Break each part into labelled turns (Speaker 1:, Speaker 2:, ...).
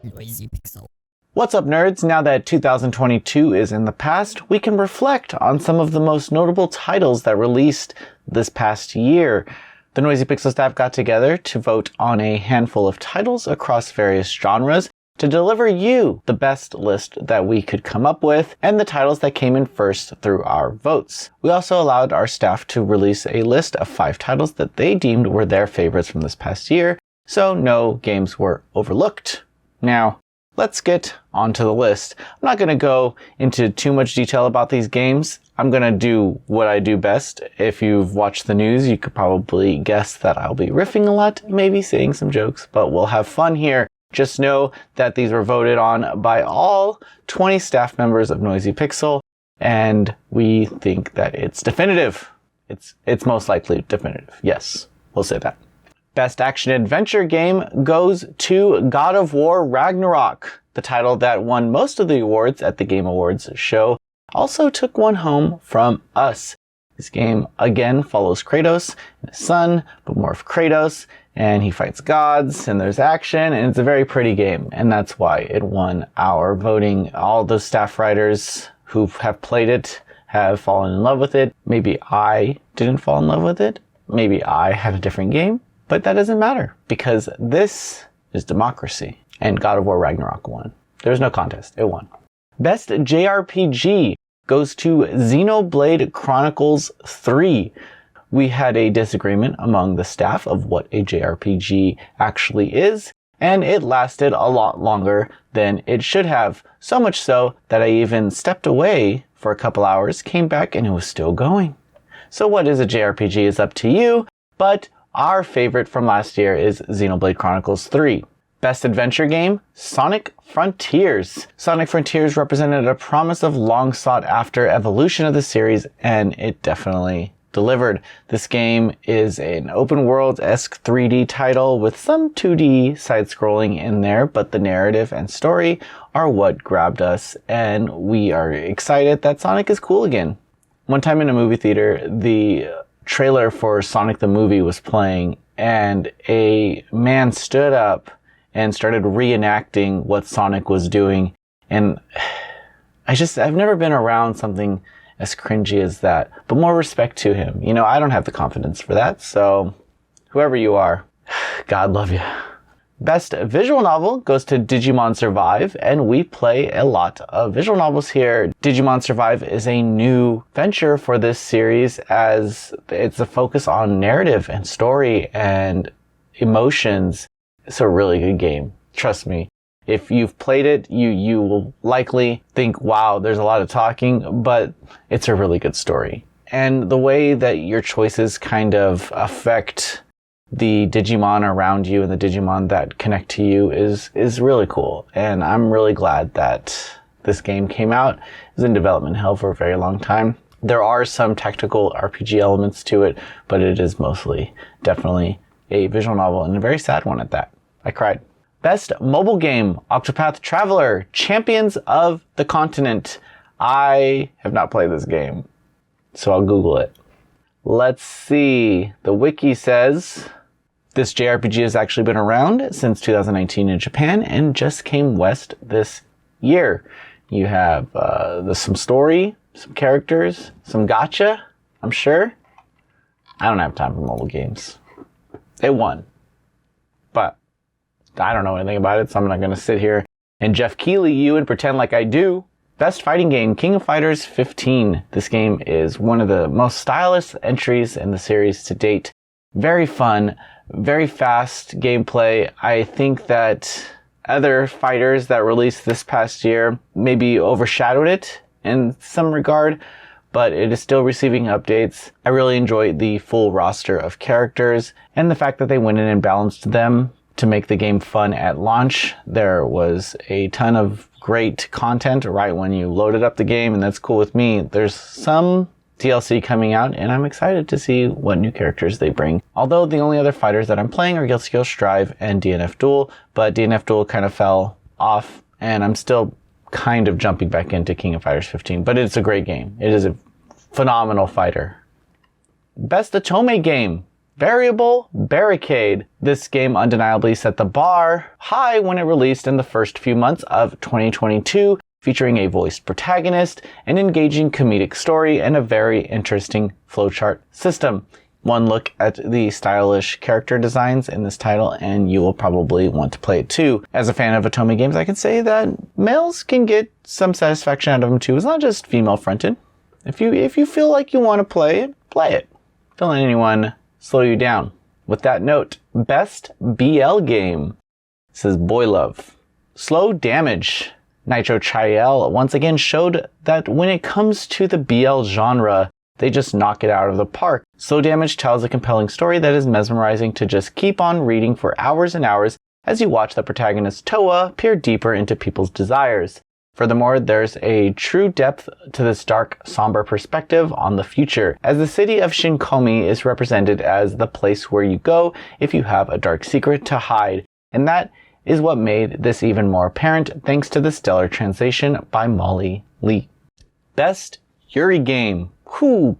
Speaker 1: Noisy Pixel.
Speaker 2: What's up, nerds? Now that 2022 is in the past, we can reflect on some of the most notable titles that released this past year. The Noisy Pixel staff got together to vote on a handful of titles across various genres to deliver you the best list that we could come up with and the titles that came in first through our votes. We also allowed our staff to release a list of 5 titles that they deemed were their favorites from this past year, so no games were overlooked. Now, let's get onto the list. I'm not going to go into too much detail about these games. I'm going to do what I do best. If you've watched the news, you could probably guess that I'll be riffing a lot, maybe saying some jokes, but we'll have fun here. Just know that these were voted on by all 20 staff members of Noisy Pixel, and we think that it's definitive. It's most likely definitive. Yes, we'll say that. Best Action Adventure Game goes to God of War Ragnarok. The title that won most of the awards at the Game Awards show also took one home from us. This game again follows Kratos and his son, but more of Kratos, and he fights gods, and there's action, and it's a very pretty game, and that's why it won our voting. All the staff writers who have played it have fallen in love with it. Maybe I didn't fall in love with it. Maybe I had a different game. But that doesn't matter, because this is democracy, and God of War Ragnarok won. There's no contest, it won. Best JRPG goes to Xenoblade Chronicles 3. We had a disagreement among the staff of what a JRPG actually is, and it lasted a lot longer than it should have. So much so that I even stepped away for a couple hours, came back, and it was still going. So what is a JRPG is up to you, but our favorite from last year is Xenoblade Chronicles 3. Best Adventure Game, Sonic Frontiers. Sonic Frontiers represented a promise of long-sought-after evolution of the series, and it definitely delivered. This game is an open-world-esque 3D title with some 2D side-scrolling in there, but the narrative and story are what grabbed us, and we are excited that Sonic is cool again. One time in a movie theater, the trailer for Sonic the Movie was playing, and a man stood up and started reenacting what Sonic was doing, and I've never been around something as cringy as that, but more respect to him. You know, I don't have the confidence for that, so whoever you are, God love you. Best Visual Novel goes to Digimon Survive, and we play a lot of visual novels here. Digimon Survive is a new venture for this series, as it's a focus on narrative and story and emotions. It's a really good game. Trust me. If you've played it, you will likely think, wow, there's a lot of talking, but it's a really good story. And the way that your choices kind of affect the Digimon around you and the Digimon that connect to you is really cool. And I'm really glad that this game came out. It was in development hell for a very long time. There are some tactical RPG elements to it, but it is mostly definitely a visual novel, and a very sad one at that. I cried. Best Mobile Game, Octopath Traveler, Champions of the Continent. I have not played this game, so I'll Google it. Let's see. The wiki says this JRPG has actually been around since 2019 in Japan and just came west this year. You have some story, some characters, some gacha, I'm sure. I don't have time for mobile games. It won. But I don't know anything about it, so I'm not going to sit here and Jeff Keighley you and pretend like I do. Best Fighting Game, King of Fighters 15. This game is one of the most stylish entries in the series to date. Very fun, very fast gameplay. I think that other fighters that released this past year maybe overshadowed it in some regard, but it is still receiving updates. I really enjoyed the full roster of characters and the fact that they went in and balanced them to make the game fun at launch. There was a ton of great content right when you loaded up the game, and that's cool with me. There's some DLC coming out, and I'm excited to see what new characters they bring. Although the only other fighters that I'm playing are Guilty Gear Strive and DNF Duel, but DNF Duel kind of fell off, and I'm still kind of jumping back into King of Fighters 15, but it's a great game. It is a phenomenal fighter. Best Otome Game, Variable Barricade. This game undeniably set the bar high when it released in the first few months of 2022, featuring a voiced protagonist, an engaging comedic story, and a very interesting flowchart system. One look at the stylish character designs in this title and you will probably want to play it too. As a fan of Otome games, I can say that males can get some satisfaction out of them too. It's not just female fronted. If you feel like you want to play it, play it. Don't let anyone slow you down. With that note, best BL game. This is Boy Love. Slow Damage. Nitro Chiel once again showed that when it comes to the BL genre, they just knock it out of the park. Slow Damage tells a compelling story that is mesmerizing to just keep on reading for hours and hours as you watch the protagonist Toa peer deeper into people's desires. Furthermore, there's a true depth to this dark, somber perspective on the future, as the city of Shinkomi is represented as the place where you go if you have a dark secret to hide, and that is what made this even more apparent thanks to the stellar translation by Molly Lee. Best Yuri Game.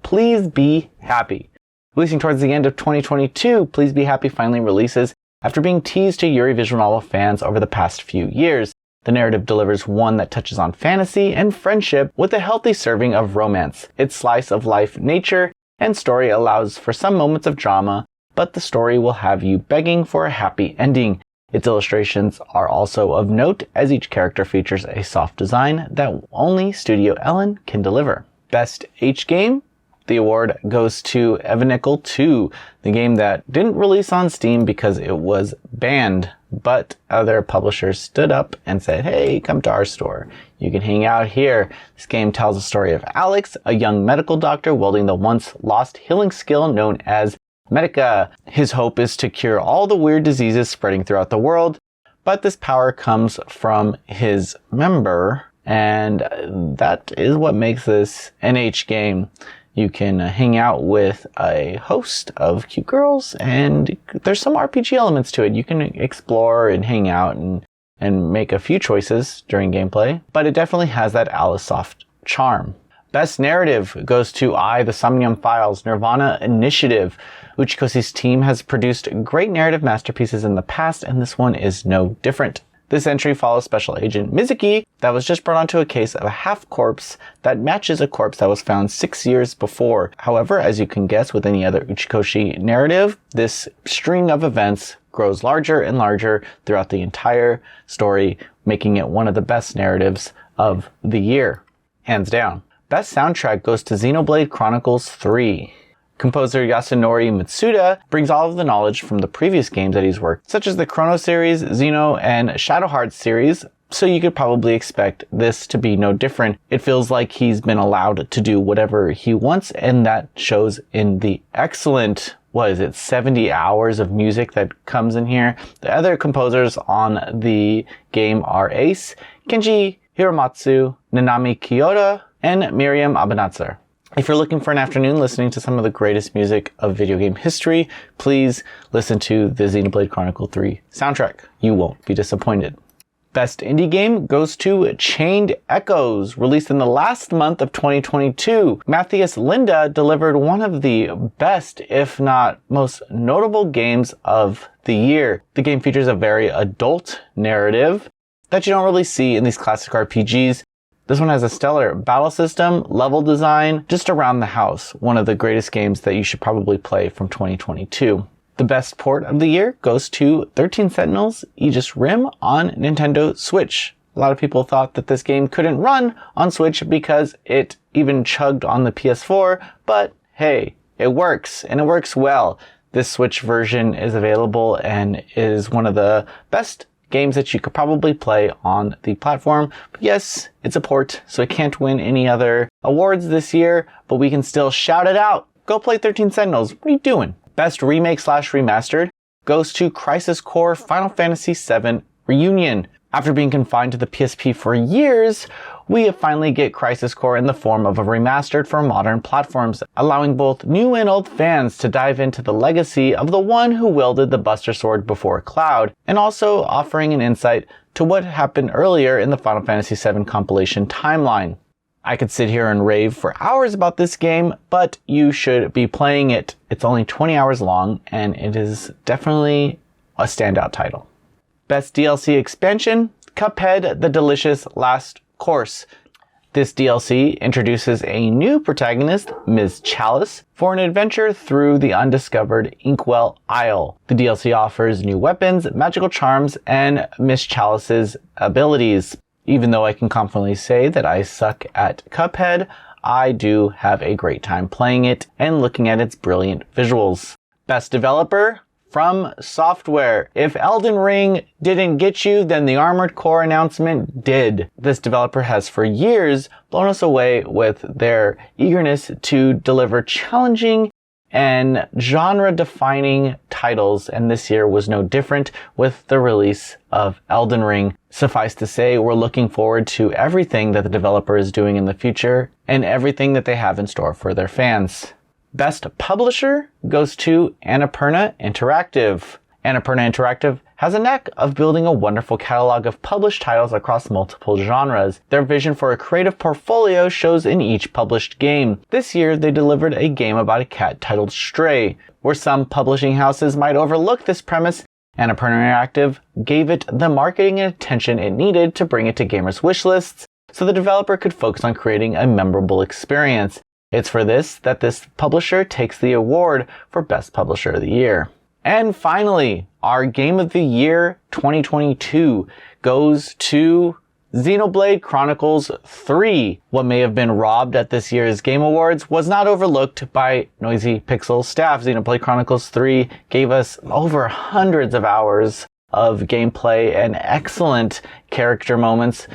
Speaker 2: Please Be Happy. Releasing towards the end of 2022, Please Be Happy finally releases after being teased to Yuri visual novel fans over the past few years. The narrative delivers one that touches on fantasy and friendship with a healthy serving of romance. Its slice of life, nature, and story allows for some moments of drama, but the story will have you begging for a happy ending. Its illustrations are also of note, as each character features a soft design that only Studio Ellen can deliver. Best H Game? The award goes to Eva Nickel 2, the game that didn't release on Steam because it was banned, but other publishers stood up and said, hey, come to our store. You can hang out here. This game tells the story of Alex, a young medical doctor wielding the once lost healing skill known as Medica. His hope is to cure all the weird diseases spreading throughout the world, but this power comes from his member, and that is what makes this an H game. You can hang out with a host of cute girls, and there's some RPG elements to it. You can explore and hang out and make a few choices during gameplay, but it definitely has that Alice Soft charm. Best Narrative goes to The Somnium Files, Nirvana Initiative. Uchikosi's team has produced great narrative masterpieces in the past, and this one is no different. This entry follows Special Agent Mizuki that was just brought onto a case of a half-corpse that matches a corpse that was found 6 years before. However, as you can guess with any other Uchikoshi narrative, this string of events grows larger and larger throughout the entire story, making it one of the best narratives of the year. Hands down. Best Soundtrack goes to Xenoblade Chronicles 3. Composer Yasunori Mitsuda brings all of the knowledge from the previous games that he's worked, such as the Chrono series, Xeno, and Shadow Hearts series, so you could probably expect this to be no different. It feels like he's been allowed to do whatever he wants, and that shows in the excellent, 70 hours of music that comes in here. The other composers on the game are Ace, Kenji Hiromatsu, Nanami Kyoto, and Miriam Abanatzer. If you're looking for an afternoon listening to some of the greatest music of video game history, please listen to the Xenoblade Chronicle 3 soundtrack. You won't be disappointed. Best Indie Game goes to Chained Echoes, released in the last month of 2022. Matthias Linda delivered one of the best, if not most notable games of the year. The game features a very adult narrative that you don't really see in these classic RPGs. This one has a stellar battle system, level design, just around the house. One of the greatest games that you should probably play from 2022. The best port of the year goes to 13 Sentinels Aegis Rim on Nintendo Switch. A lot of people thought that this game couldn't run on Switch because it even chugged on the PS4, but hey, it works, and it works well. This Switch version is available and is one of the best games that you could probably play on the platform. But yes, it's a port, so it can't win any other awards this year, but we can still shout it out. Go play 13 Sentinels. What are you doing? Best Remake/Remastered goes to Crisis Core Final Fantasy VII Reunion. After being confined to the PSP for years, we finally get Crisis Core in the form of a remastered for modern platforms, allowing both new and old fans to dive into the legacy of the one who wielded the Buster Sword before Cloud, and also offering an insight to what happened earlier in the Final Fantasy VII compilation timeline. I could sit here and rave for hours about this game, but you should be playing it. It's only 20 hours long, and it is definitely a standout title. Best DLC expansion, Cuphead: The Delicious Last Course. This DLC introduces a new protagonist, Ms. Chalice, for an adventure through the undiscovered Inkwell Isle. The DLC offers new weapons, magical charms, and Ms. Chalice's abilities. Even though I can confidently say that I suck at Cuphead, I do have a great time playing it and looking at its brilliant visuals. Best developer, From Software. If Elden Ring didn't get you, then the Armored Core announcement did. This developer has for years blown us away with their eagerness to deliver challenging and genre-defining titles, and this year was no different with the release of Elden Ring. Suffice to say, we're looking forward to everything that the developer is doing in the future and everything that they have in store for their fans. Best Publisher goes to Annapurna Interactive. Annapurna Interactive has a knack of building a wonderful catalog of published titles across multiple genres. Their vision for a creative portfolio shows in each published game. This year, they delivered a game about a cat titled Stray. Where some publishing houses might overlook this premise, Annapurna Interactive gave it the marketing and attention it needed to bring it to gamers' wishlists so the developer could focus on creating a memorable experience. It's for this that this publisher takes the award for Best Publisher of the Year. And finally, our Game of the Year 2022 goes to Xenoblade Chronicles 3. What may have been robbed at this year's Game Awards was not overlooked by Noisy Pixel staff. Xenoblade Chronicles 3 gave us over hundreds of hours of gameplay and excellent character moments,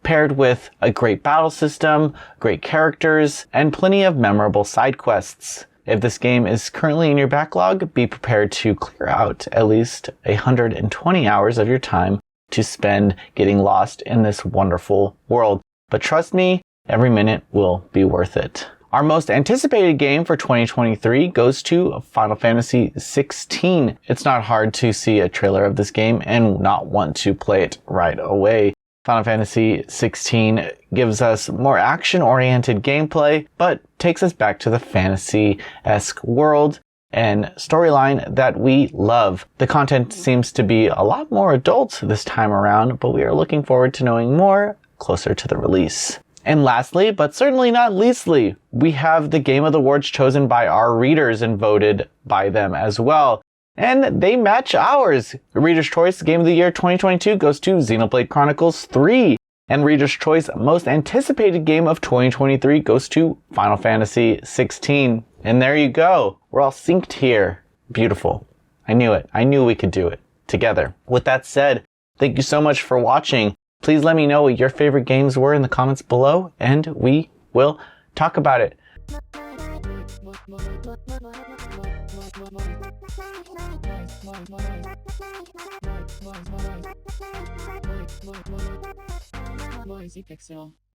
Speaker 2: paired with a great battle system, great characters, and plenty of memorable side quests. If this game is currently in your backlog, be prepared to clear out at least 120 hours of your time to spend getting lost in this wonderful world. But trust me, every minute will be worth it. Our most anticipated game for 2023 goes to Final Fantasy XVI. It's not hard to see a trailer of this game and not want to play it right away. Final Fantasy XVI gives us more action-oriented gameplay, but takes us back to the fantasy-esque world and storyline that we love. The content seems to be a lot more adult this time around, but we are looking forward to knowing more closer to the release. And lastly, but certainly not leastly, we have the Game of the Awards chosen by our readers and voted by them as well. And they match ours. Reader's Choice Game of the Year 2022 goes to Xenoblade Chronicles 3. And Reader's Choice Most Anticipated Game of 2023 goes to Final Fantasy XVI. And there you go. We're all synced here. Beautiful. I knew it. I knew we could do it together. With that said, thank you so much for watching. Please let me know what your favorite games were in the comments below, and we will talk about it.
Speaker 1: Noisy Pixel.